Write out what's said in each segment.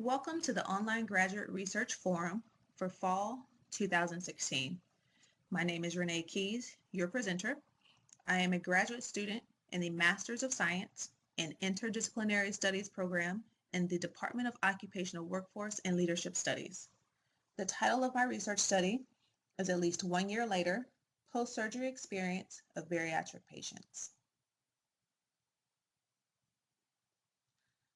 Welcome to the Online Graduate Research Forum for Fall 2016. My name is Renee Keys, your presenter. I am a graduate student in the Masters of Science in Interdisciplinary Studies program in the Department of Occupational Workforce and Leadership Studies. The title of my research study is At Least 1 Year Later, Post-Surgery Experience of Bariatric Patients.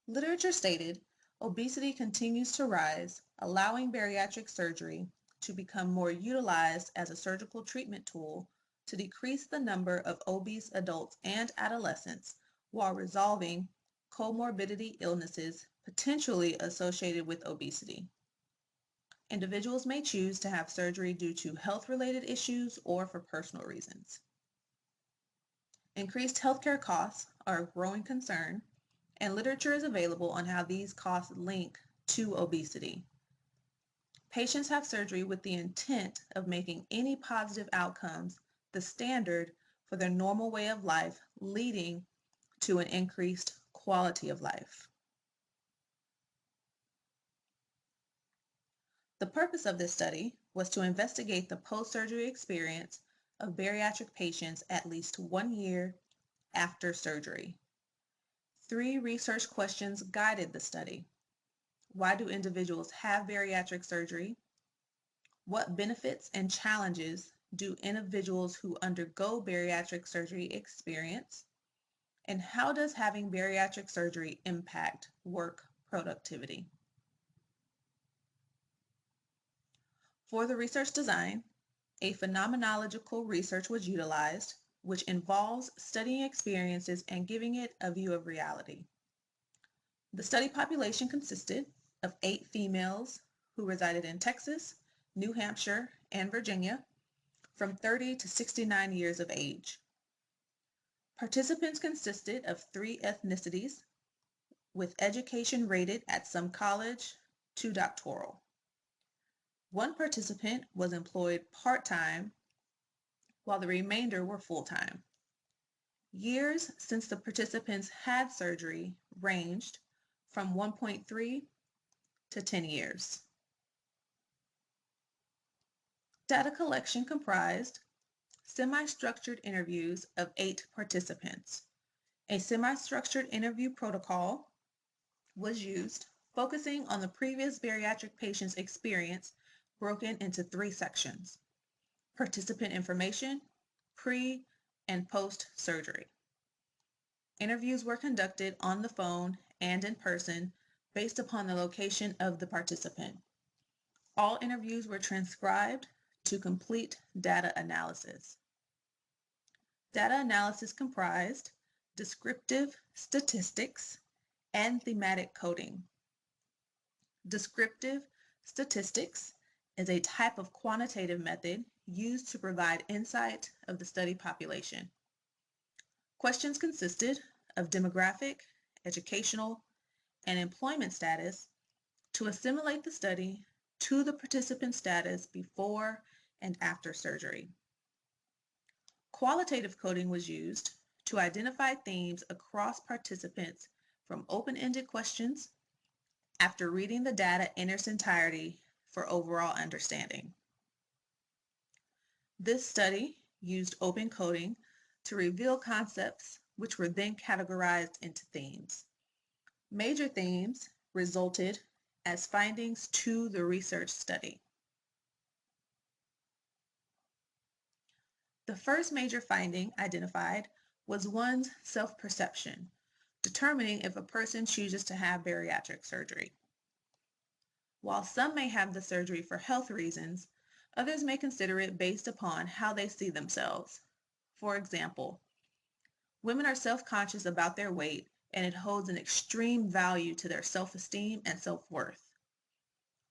Literature stated, obesity continues to rise, allowing bariatric surgery to become more utilized as a surgical treatment tool to decrease the number of obese adults and adolescents while resolving comorbidity illnesses potentially associated with obesity. Individuals may choose to have surgery due to health-related issues or for personal reasons. Increased healthcare costs are a growing concern, and literature is available on how these costs link to obesity. Patients have surgery with the intent of making any positive outcomes the standard for their normal way of life, leading to an increased quality of life. The purpose of this study was to investigate the post-surgery experience of bariatric patients at least 1 year after surgery. 3 research questions guided the study. Why do individuals have bariatric surgery? What benefits and challenges do individuals who undergo bariatric surgery experience? And how does having bariatric surgery impact work productivity? For the research design, a phenomenological research was utilized, which involves studying experiences and giving it a view of reality. The study population consisted of 8 females who resided in Texas, New Hampshire, and Virginia from 30 to 69 years of age. Participants consisted of 3 ethnicities with education rated at some college to doctoral. 1 participant was employed part-time while the remainder were full-time. Years since the participants had surgery ranged from 1.3 to 10 years. Data collection comprised semi-structured interviews of 8 participants. A semi-structured interview protocol was used, focusing on the previous bariatric patient's experience, broken into 3 sections: participant information, pre- and post-surgery. Interviews were conducted on the phone and in person based upon the location of the participant. All interviews were transcribed to complete data analysis. Data analysis comprised descriptive statistics and thematic coding. Descriptive statistics is a type of quantitative method used to provide insight of the study population. Questions consisted of demographic, educational, and employment status to assimilate the study to the participant status before and after surgery. Qualitative coding was used to identify themes across participants from open-ended questions after reading the data in its entirety for overall understanding. This study used open coding to reveal concepts which were then categorized into themes. Major themes resulted as findings to the research study. The first major finding identified was one's self-perception, determining if a person chooses to have bariatric surgery. While some may have the surgery for health reasons, others may consider it based upon how they see themselves. For example, women are self-conscious about their weight, and it holds an extreme value to their self-esteem and self-worth.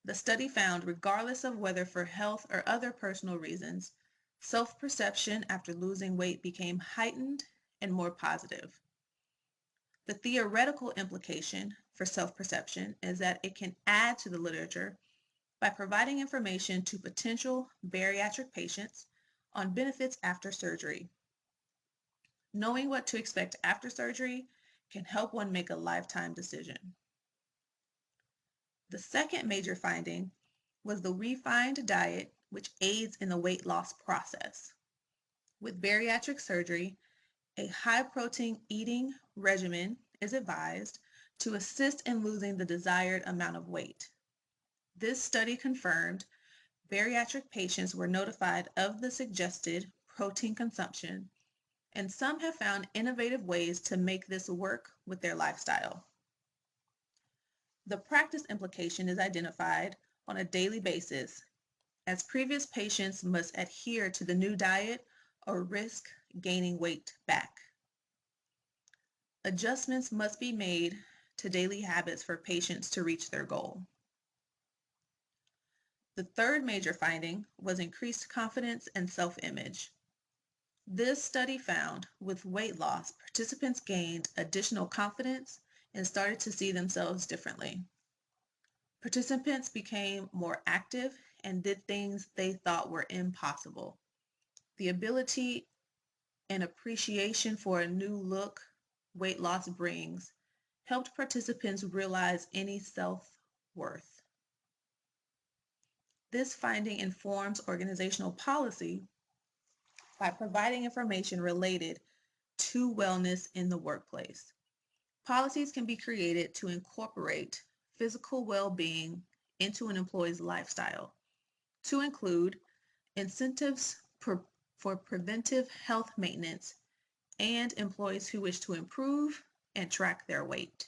The study found, regardless of whether for health or other personal reasons, self-perception after losing weight became heightened and more positive. The theoretical implication for self-perception is that it can add to the literature by providing information to potential bariatric patients on benefits after surgery. Knowing what to expect after surgery can help one make a lifetime decision. The second major finding was the refined diet, which aids in the weight loss process. With bariatric surgery, a high-protein eating regimen is advised to assist in losing the desired amount of weight. This study confirmed bariatric patients were notified of the suggested protein consumption, and some have found innovative ways to make this work with their lifestyle. The practice implication is identified on a daily basis, as previous patients must adhere to the new diet or risk gaining weight back. Adjustments must be made to daily habits for patients to reach their goal. The third major finding was increased confidence and self-image. This study found with weight loss, participants gained additional confidence and started to see themselves differently. Participants became more active and did things they thought were impossible. The ability and appreciation for a new look weight loss brings helped participants realize any self-worth. This finding informs organizational policy by providing information related to wellness in the workplace. Policies can be created to incorporate physical well-being into an employee's lifestyle, to include incentives for preventive health maintenance and employees who wish to improve and track their weight.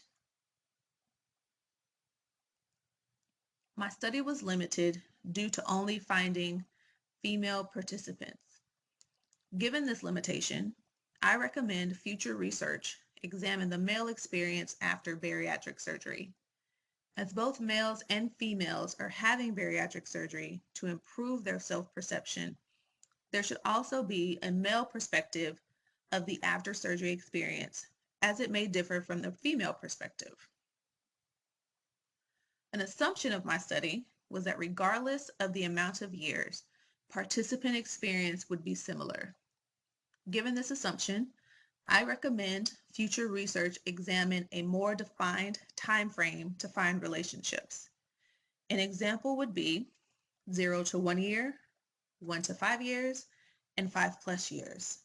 My study was limited due to only finding female participants. Given this limitation, I recommend future research examine the male experience after bariatric surgery. As both males and females are having bariatric surgery to improve their self-perception, there should also be a male perspective of the after-surgery experience, as it may differ from the female perspective. An assumption of my study was that regardless of the amount of years, participant experience would be similar. Given this assumption, I recommend future research examine a more defined time frame to find relationships. An example would be 0 to 1 year, 1 to 5 years, and 5+ years.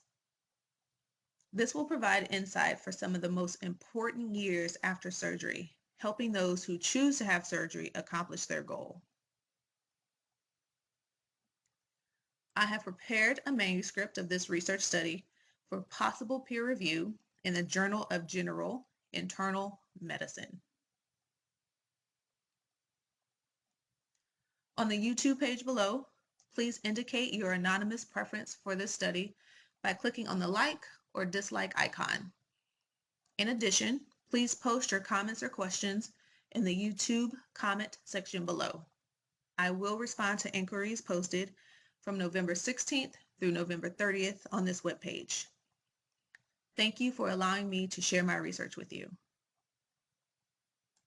This will provide insight for some of the most important years after surgery, helping those who choose to have surgery accomplish their goal. I have prepared a manuscript of this research study for possible peer review in the Journal of General Internal Medicine. On the YouTube page below, please indicate your anonymous preference for this study by clicking on the like or dislike icon. In addition, please post your comments or questions in the YouTube comment section below. I will respond to inquiries posted from November 16th through November 30th on this webpage. Thank you for allowing me to share my research with you.